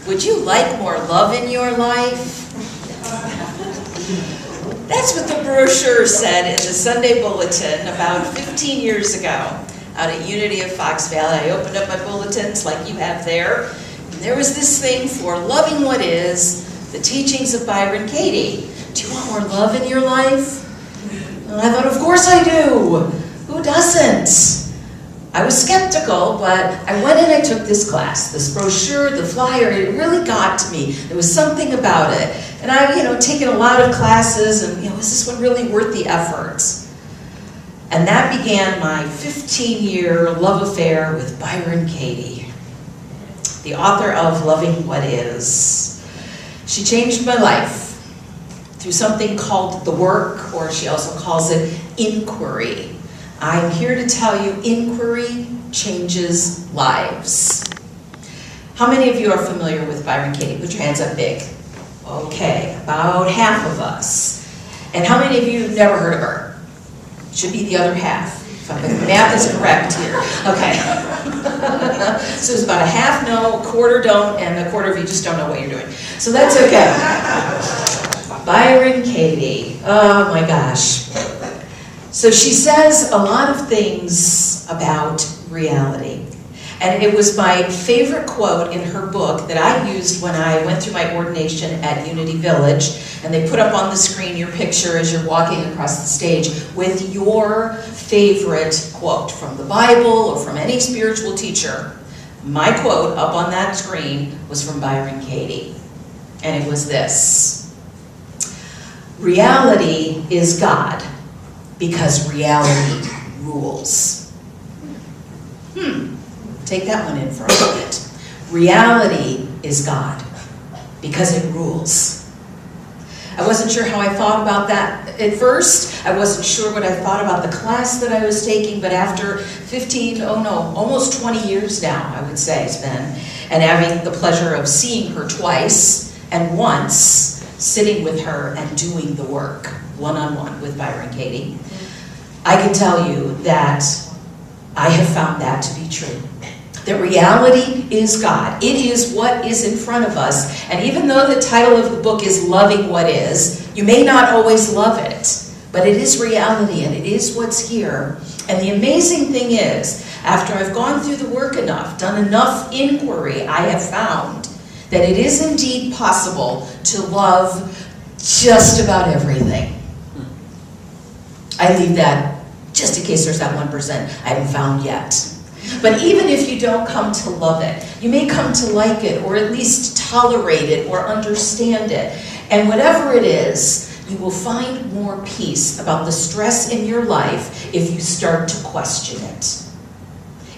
Would you like more love in your life? That's what the brochure said in the Sunday Bulletin about 15 years ago out at Unity of Fox Valley. I opened up my bulletins like you have there. And there was this thing for loving what is, the teachings of Byron Katie. Do you want more love in your life? And I thought, of course I do. Who doesn't? I was skeptical, but I went and I took this class. This brochure, the flyer, it really got to me. There was something about it. And I've, taken a lot of classes, and, is this one really worth the effort? And that began my 15-year love affair with Byron Katie, the author of Loving What Is. She changed my life through something called the work, or she also calls it inquiry. I'm here to tell you, inquiry changes lives. How many of you are familiar with Byron Katie? Put your hands up big. Okay, about half of us. And how many of you have never heard of her? Should be the other half. If the math is correct here. Okay. So it's about a half know, a quarter don't, and a quarter of you just don't know what you're doing. So that's okay. Byron Katie. Oh my gosh. So she says a lot of things about reality. And it was my favorite quote in her book that I used when I went through my ordination at Unity Village. And they put up on the screen your picture as you're walking across the stage with your favorite quote from the Bible or from any spiritual teacher. My quote up on that screen was from Byron Katie. And it was this: reality is God, because reality rules. Take that one in for a moment. Reality is God, because it rules. I wasn't sure how I thought about that at first. I wasn't sure what I thought about the class that I was taking, but after almost 20 years now, I would say it's been, and having the pleasure of seeing her twice, and once sitting with her and doing the work, one-on-one with Byron Katie, I can tell you that I have found that to be true. That reality is God. It is what is in front of us. And even though the title of the book is Loving What Is, you may not always love it, but it is reality and it is what's here. And the amazing thing is, after I've gone through the work enough, done enough inquiry, I have found that it is indeed possible to love just about everything. I leave that just in case there's that 1% I haven't found yet. But even if you don't come to love it, you may come to like it, or at least tolerate it, or understand it. And whatever it is, you will find more peace about the stress in your life if you start to question it.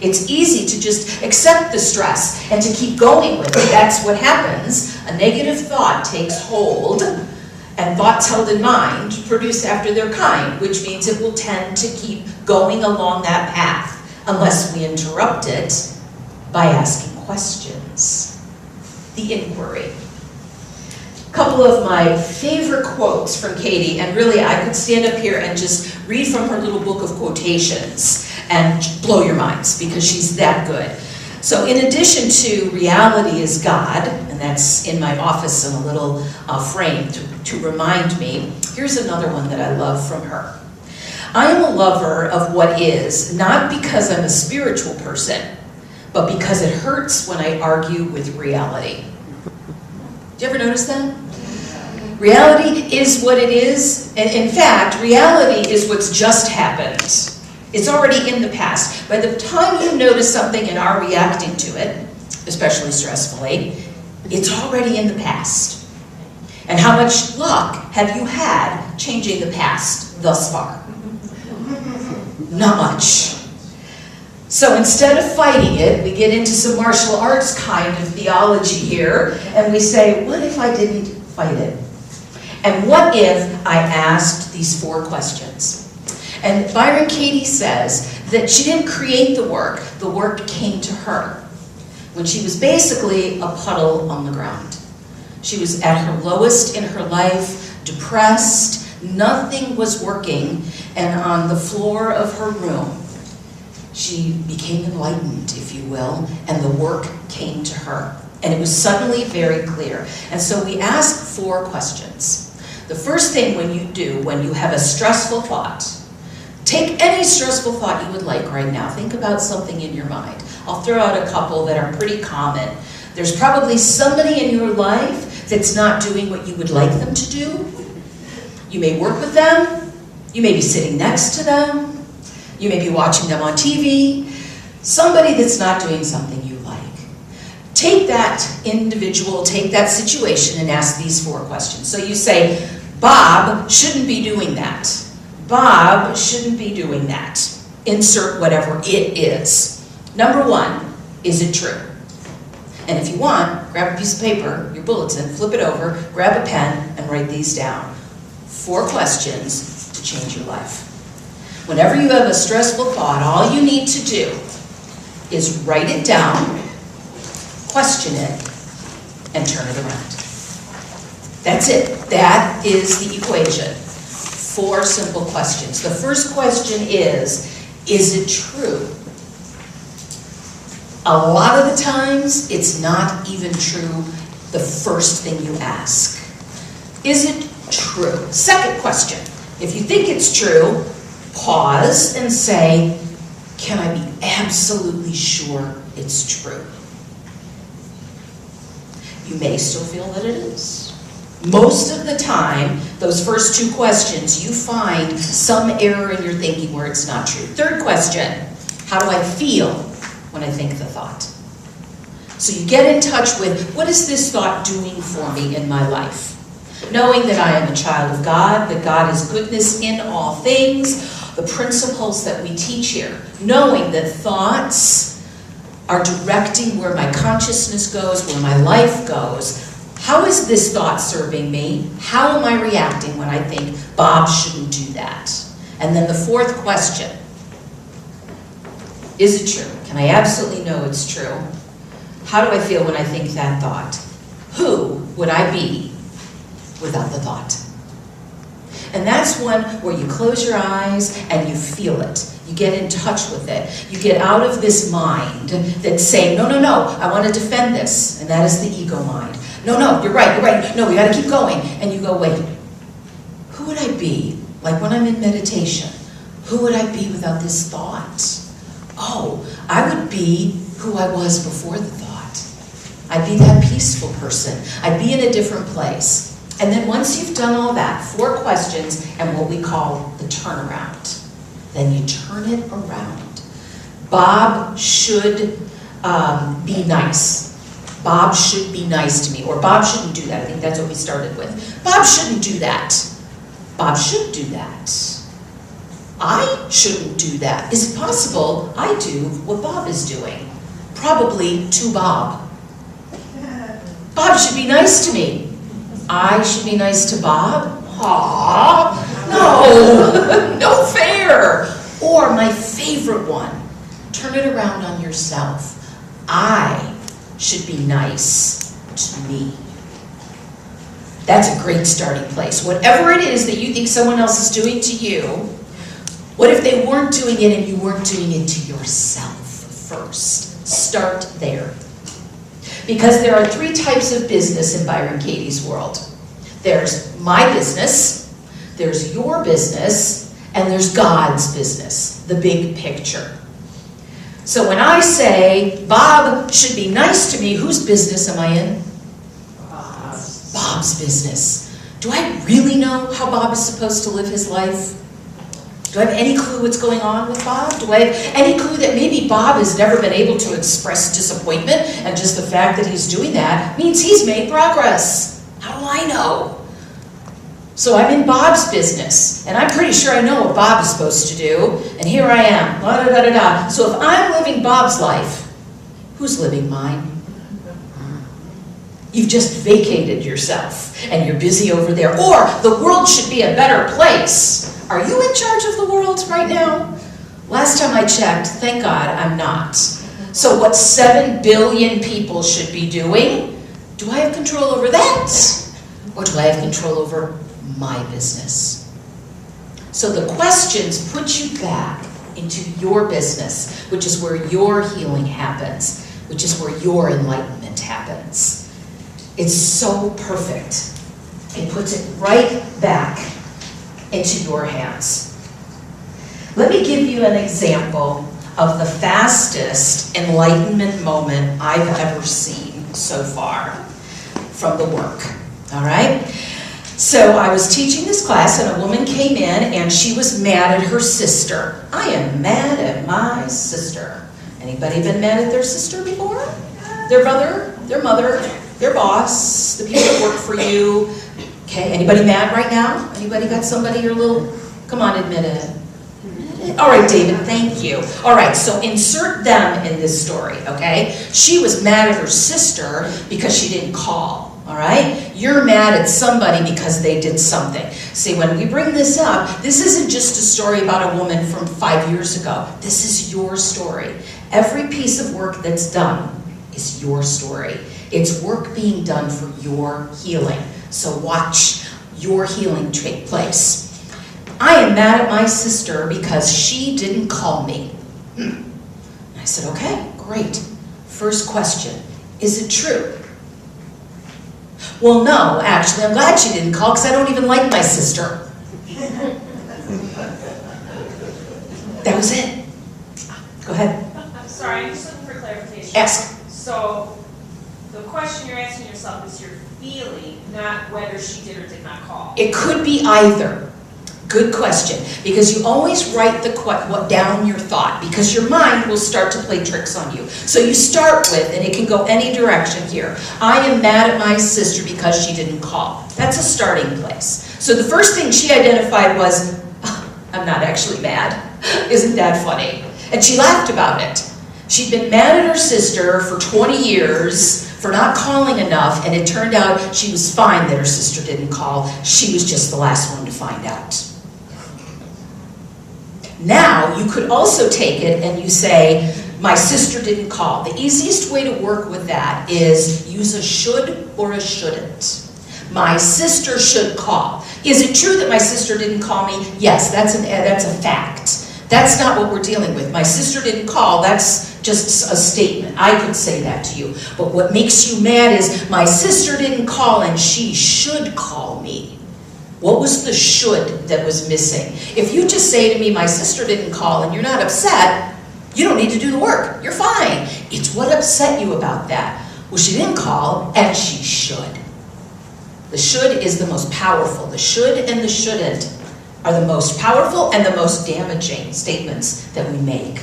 It's easy to just accept the stress and to keep going with it. That's what happens. A negative thought takes hold, and thoughts held in mind produce after their kind, which means it will tend to keep going along that path unless we interrupt it by asking questions. The inquiry. A couple of my favorite quotes from Katie, and really I could stand up here and just read from her little book of quotations and blow your minds because she's that good. So in addition to reality is God, and that's in my office in a little frame to remind me, here's another one that I love from her. I am a lover of what is, not because I'm a spiritual person, but because it hurts when I argue with reality. Did you ever notice that? Reality is what it is, and in fact, reality is what's just happened. It's already in the past. By the time you notice something and are reacting to it, especially stressfully, it's already in the past. And how much luck have you had changing the past thus far? Not much. So instead of fighting it, we get into some martial arts kind of theology here, and we say, what if I didn't fight it? And what if I asked these 4 questions? And Byron Katie says that she didn't create the work came to her when she was basically a puddle on the ground. She was at her lowest in her life, depressed, nothing was working, and on the floor of her room, she became enlightened, if you will, and the work came to her. And it was suddenly very clear. And so we ask 4 questions. The first thing when you have a stressful thought, take any stressful thought you would like right now. Think about something in your mind. I'll throw out a couple that are pretty common. There's probably somebody in your life that's not doing what you would like them to do. You may work with them. You may be sitting next to them. You may be watching them on TV. Somebody that's not doing something you like. Take that individual, take that situation and ask these 4 questions. So you say, Bob shouldn't be doing that. Bob shouldn't be doing that. Insert whatever it is. Number 1, is it true? And if you want, grab a piece of paper, your bulletin, flip it over, grab a pen, and write these down. 4 questions to change your life. Whenever you have a stressful thought, all you need to do is write it down, question it, and turn it around. That's it. That is the equation. 4 simple questions. The first question is it true? A lot of the times, it's not even true the first thing you ask. Is it true? Second question. If you think it's true, pause and say, can I be absolutely sure it's true? You may still feel that it is. Most of the time, those first 2 questions, you find some error in your thinking where it's not true. Third question, how do I feel when I think the thought? So you get in touch with, what is this thought doing for me in my life? Knowing that I am a child of God, that God is goodness in all things, the principles that we teach here. Knowing that thoughts are directing where my consciousness goes, where my life goes. How is this thought serving me? How am I reacting when I think Bob shouldn't do that? And then the 4th question, is it true? Can I absolutely know it's true? How do I feel when I think that thought? Who would I be without the thought? And that's one where you close your eyes and you feel it. You get in touch with it. You get out of this mind that's saying, no, no, no, I want to defend this. And that is the ego mind. No, no, you're right, no, we got to keep going. And you go, wait, who would I be? Like when I'm in meditation, who would I be without this thought? Oh, I would be who I was before the thought. I'd be that peaceful person. I'd be in a different place. And then once you've done all that, 4 questions and what we call the turnaround, then you turn it around. Bob should be nice. Bob should be nice to me. Or Bob shouldn't do that. I think that's what we started with. Bob shouldn't do that. Bob should do that. I shouldn't do that. Is it possible I do what Bob is doing? Probably to Bob. Bob should be nice to me. I should be nice to Bob? Aww, no, no fair. Or my favorite one, turn it around on yourself. I should be nice to me. That's a great starting place. Whatever it is that you think someone else is doing to you, what if they weren't doing it and you weren't doing it to yourself first? Start there. Because there are 3 types of business in Byron Katie's world. There's my business, there's your business, and there's God's business, the big picture. So when I say, Bob should be nice to me, whose business am I in? Bob's business. Do I really know how Bob is supposed to live his life? Do I have any clue what's going on with Bob? Do I have any clue that maybe Bob has never been able to express disappointment and just the fact that he's doing that means he's made progress? How do I know? So I'm in Bob's business, and I'm pretty sure I know what Bob is supposed to do, and here I am, la da da da da. So if I'm living Bob's life, who's living mine? You've just vacated yourself, and you're busy over there. Or the world should be a better place. Are you in charge of the world right now? Last time I checked, thank God I'm not. So what 7 billion people should be doing, do I have control over that? Or do I have control over my business? So the questions put you back into your business, which is where your healing happens, which is where your enlightenment happens. happens. It's so perfect. It puts it right back into your hands. Let me give you an example of the fastest enlightenment moment I've ever seen so far from the work, all right? So I was teaching this class and a woman came in and she was mad at her sister. I am mad at my sister. Anybody been mad at their sister before? Their brother, their mother, their boss, the people that work for you. Okay, anybody mad right now? Anybody got somebody you're a little, come on, admit it. All right, David, thank you. All right, so insert them in this story, okay? She was mad at her sister because she didn't call, all right? You're mad at somebody because they did something. See, when we bring this up, this isn't just a story about a woman from 5 years ago. This is your story. Every piece of work that's done is your story. It's work being done for your healing. So watch your healing take place. I am mad at my sister because she didn't call me. I said, okay, great. First question, is it true? Well, no, actually, I'm glad she didn't call because I don't even like my sister. That was it. Go ahead. Sorry, I'm just looking for clarification. Ask. So, the question you're asking yourself is your feeling, not whether she did or did not call. It could be either. Good question, because you always write down your thought, because your mind will start to play tricks on you. So you start with, and it can go any direction here, I am mad at my sister because she didn't call. That's a starting place. So the first thing she identified was, I'm not actually mad. Isn't that funny? And she laughed about it. She'd been mad at her sister for 20 years for not calling enough, and it turned out she was fine that her sister didn't call. She was just the last one to find out. Now, you could also take it and you say, my sister didn't call. The easiest way to work with that is use a should or a shouldn't. My sister should call. Is it true that my sister didn't call me? Yes, that's a fact. That's not what we're dealing with. My sister didn't call, that's just a statement. I could say that to you. But what makes you mad is my sister didn't call and she should call me. What was the should that was missing? If you just say to me, my sister didn't call and you're not upset, you don't need to do the work. You're fine. It's what upset you about that. Well, she didn't call and she should. The should is the most powerful. The should and the shouldn't are the most powerful and the most damaging statements that we make.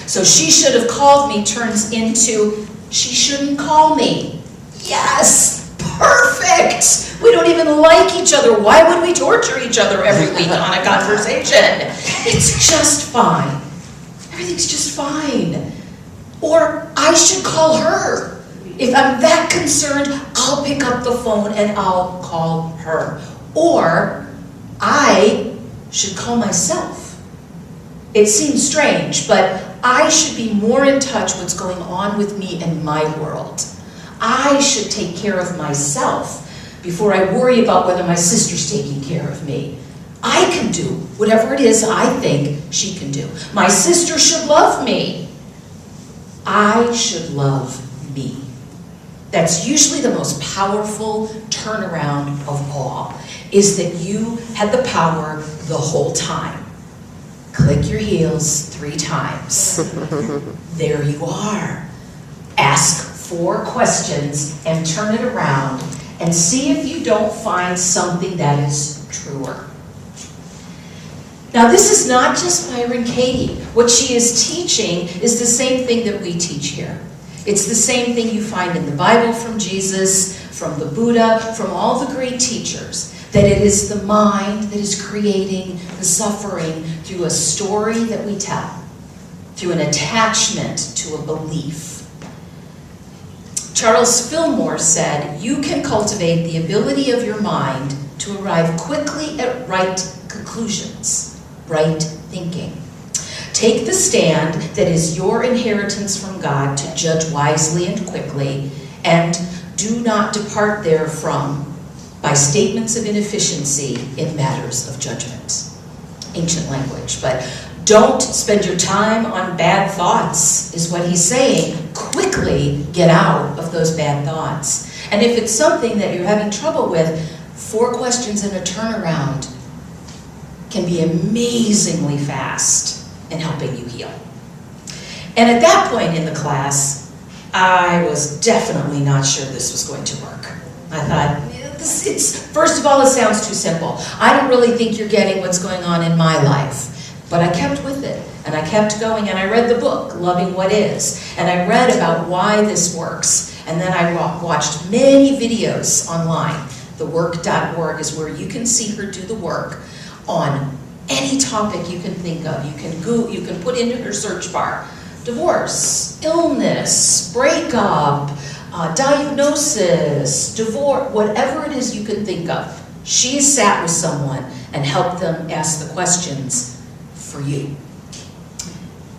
So she should have called me turns into she shouldn't call me. Yes! Perfect! We don't even like each other. Why would we torture each other every week on a conversation? It's just fine. Everything's just fine. Or I should call her. If I'm that concerned, I'll pick up the phone and I'll call her. Or I should call myself. It seems strange, but I should be more in touch with what's going on with me in my world. I should take care of myself before I worry about whether my sister's taking care of me. I can do whatever it is I think she can do. My sister should love me. I should love me. That's usually the most powerful turnaround of all, is that you had the power the whole time. Click your heels 3 times. There you are. Ask 4 questions and turn it around and see if you don't find something that is truer. Now, this is not just Myron Katie. What she is teaching is the same thing that we teach here. It's the same thing you find in the Bible from Jesus, from the Buddha, from all the great teachers, that it is the mind that is creating the suffering through a story that we tell, through an attachment to a belief. Charles Fillmore said, you can cultivate the ability of your mind to arrive quickly at right conclusions, right thinking. Take the stand that is your inheritance from God to judge wisely and quickly, and do not depart therefrom by statements of inefficiency in matters of judgment. Ancient language, but don't spend your time on bad thoughts, is what he's saying. Quickly quickly get out of those bad thoughts. And if it's something that you're having trouble with, 4 questions and a turnaround can be amazingly fast in helping you heal. And at that point in the class, I was definitely not sure this was going to work. I thought, first of all, it sounds too simple. I don't really think you're getting what's going on in my life. But I kept with it, and I kept going, and I read the book, Loving What Is, and I read about why this works. And then I watched many videos online. Thework.org is where you can see her do the work on any topic you can think of. You can put into her search bar, divorce, illness, breakup, diagnosis, divorce, whatever it is you can think of. She sat with someone and helped them ask the questions for you.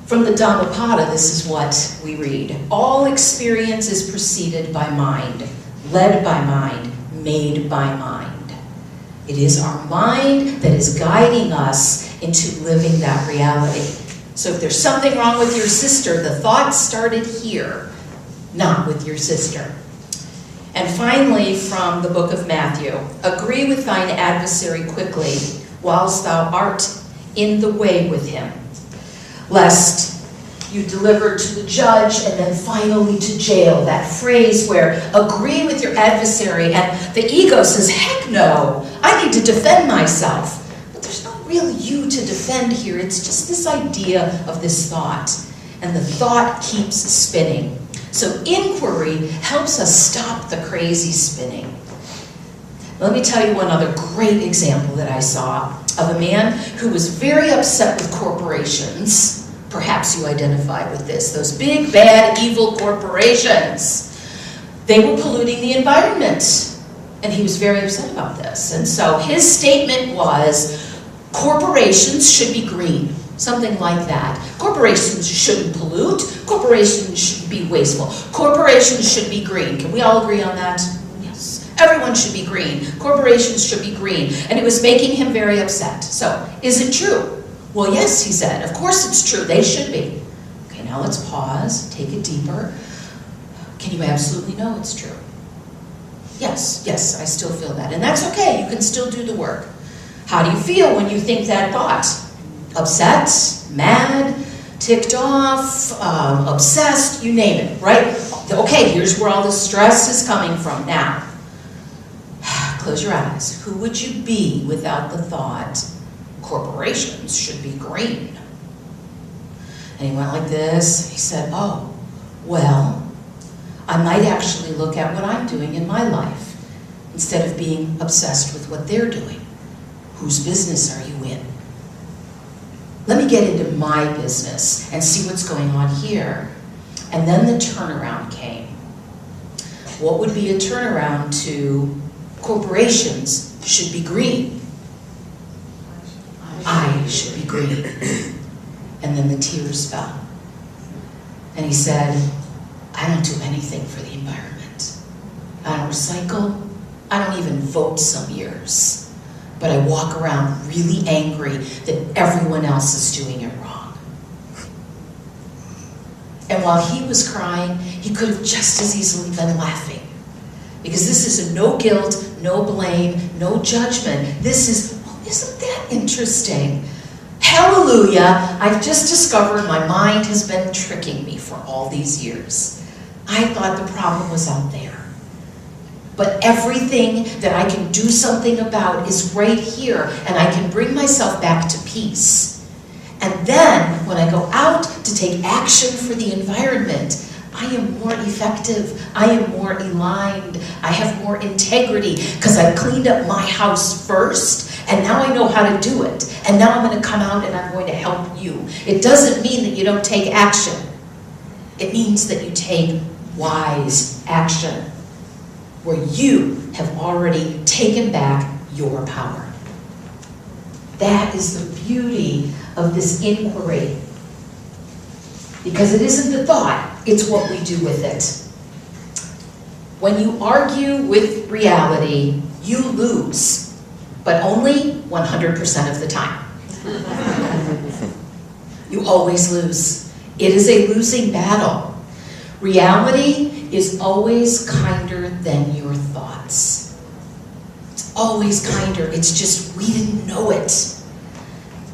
From the Dhammapada, this is what we read. All experience is preceded by mind, led by mind, made by mind. It is our mind that is guiding us into living that reality. So if there's something wrong with your sister, the thought started here, not with your sister. And finally, from the book of Matthew, agree with thine adversary quickly, whilst thou art in the way with him, lest you deliver to the judge and then finally to jail. That phrase where agree with your adversary, and the ego says, heck no, I need to defend myself. But there's not really you to defend here. It's just this idea of this thought. And the thought keeps spinning. So inquiry helps us stop the crazy spinning. Let me tell you one other great example that I saw of a man who was very upset with corporations. Perhaps you identify with this. Those big, bad, evil corporations. They were polluting the environment. And he was very upset about this. And so his statement was, corporations should be green. Something like that. Corporations shouldn't pollute. Corporations should be wasteful. Corporations should be green. Can we all agree on that? Yes. Everyone should be green. Corporations should be green. And it was making him very upset. So, is it true? Well, yes, he said. Of course it's true. They should be. Okay, now let's pause. Take it deeper. Can you absolutely know it's true? Yes, I still feel that. And that's okay. You can still do the work. How do you feel when you think that thought? Upset, mad, ticked off, obsessed, you name it, right? Okay, here's where all the stress is coming from. Now, close your eyes. Who would you be without the thought, corporations should be green? And he went like this. He said, oh, well, I might actually look at what I'm doing in my life instead of being obsessed with what they're doing. Whose business are you in? Let me get into my business and see what's going on here. And then the turnaround came. What would be a turnaround to corporations should be green? I should be green. And then the tears fell. And he said, I don't do anything for the environment. I don't recycle. I don't even vote some years. But I walk around really angry that everyone else is doing it wrong. And while he was crying, he could have just as easily been laughing. Because this is a no guilt, no blame, no judgment. This is, oh, isn't that interesting? Hallelujah, I've just discovered my mind has been tricking me for all these years. I thought the problem was out there. But everything that I can do something about is right here, and I can bring myself back to peace. And then, when I go out to take action for the environment, I am more effective, I am more aligned, I have more integrity, because I've cleaned up my house first, and now I know how to do it. And now I'm going to come out and I'm going to help you. It doesn't mean that you don't take action. It means that you take wise action, where you have already taken back your power. That is the beauty of this inquiry. Because it isn't the thought, it's what we do with it. When you argue with reality, you lose, but only 100% of the time. You always lose. It is a losing battle. Reality is always kinder than your thoughts. It's always kinder. It's just we didn't know it.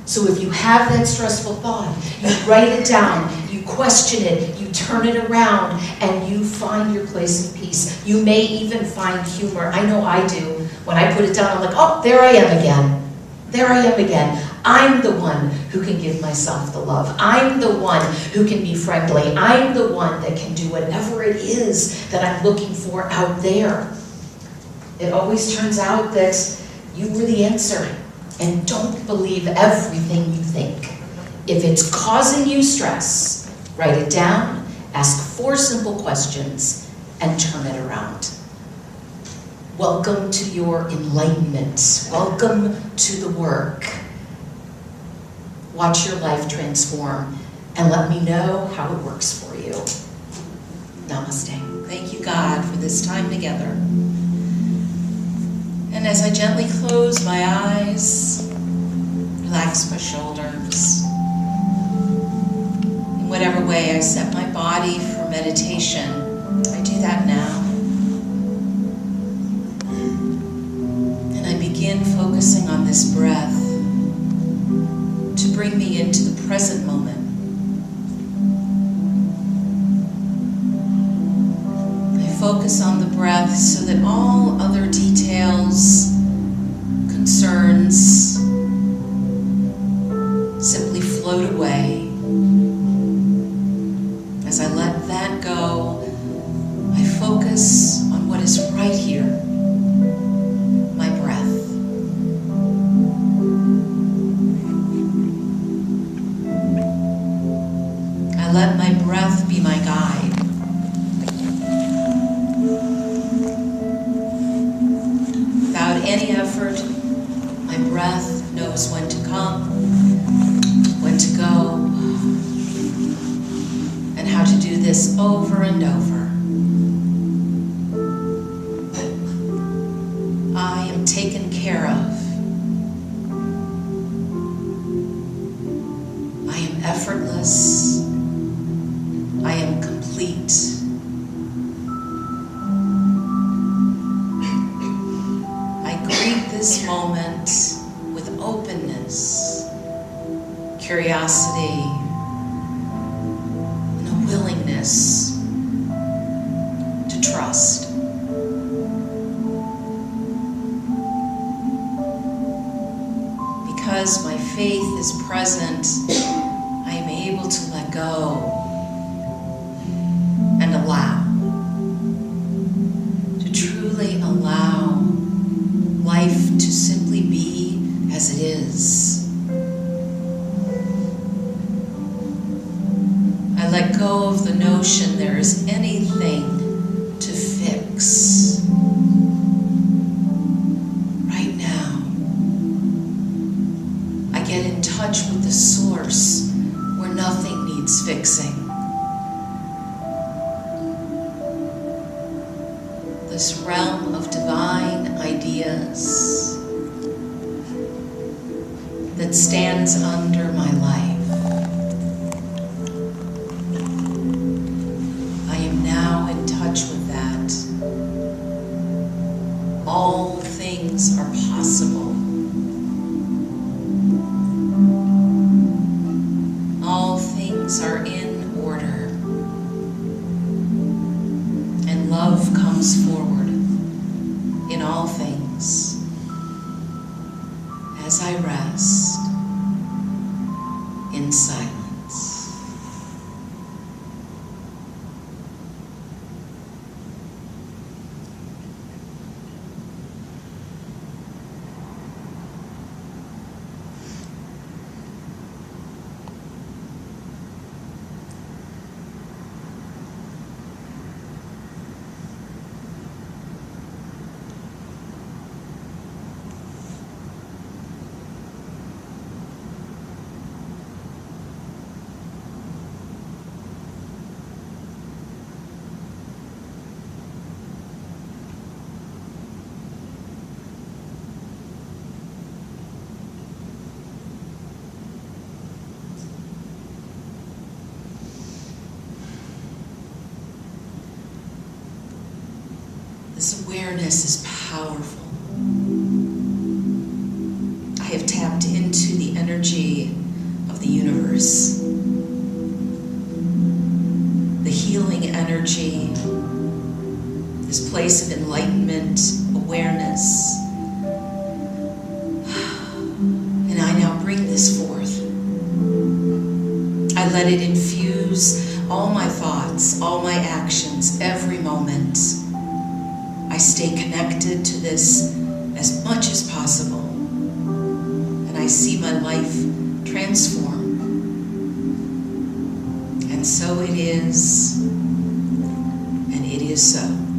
So if you have that stressful thought, you write it down, you question it, you turn it around, and you find your place of peace. You may even find humor. I know I do. When I put it down, I'm like, oh, there I am again. There I am again. I'm the one who can give myself the love. I'm the one who can be friendly. I'm the one that can do whatever it is that I'm looking for out there. It always turns out that you were the answer. And don't believe everything you think. If it's causing you stress, write it down, ask 4 simple questions, and turn it around. Welcome to your enlightenment. Welcome to the work. Watch your life transform, and let me know how it works for you. Namaste. Thank you, God, for this time together. And as I gently close my eyes, relax my shoulders, in whatever way I set my body for meditation, I do that now. And I begin focusing on this breath to bring me into the present moment. Focus on the breath so that all other details, concerns, simply float away. As I let that go, I focus on what is right here, my breath. I let my breath be my guide. Any effort, my breath knows when to come, when to go, and how to do this over and over. I am taken care of. I am effortless. I am complete. This moment with openness, curiosity, and a willingness to trust. Because my faith is present, I am able to let go and allow, to truly allow life to simply be as it is. I let go of the notion there is anything to fix. Right now, I get in touch with the source where nothing needs fixing. This realm of divine ideas that stands under my life. I am now in touch with that. All things are possible. All things are in order. And love comes forward in all things as I rest in silence. This awareness is powerful. I have tapped into the energy of the universe, the healing energy, this place of enlightenment, awareness. And I now bring this forth. I let it infuse all my thoughts, all my actions, every moment. I stay connected to this as much as possible. And I see my life transform. And so it is, and it is so.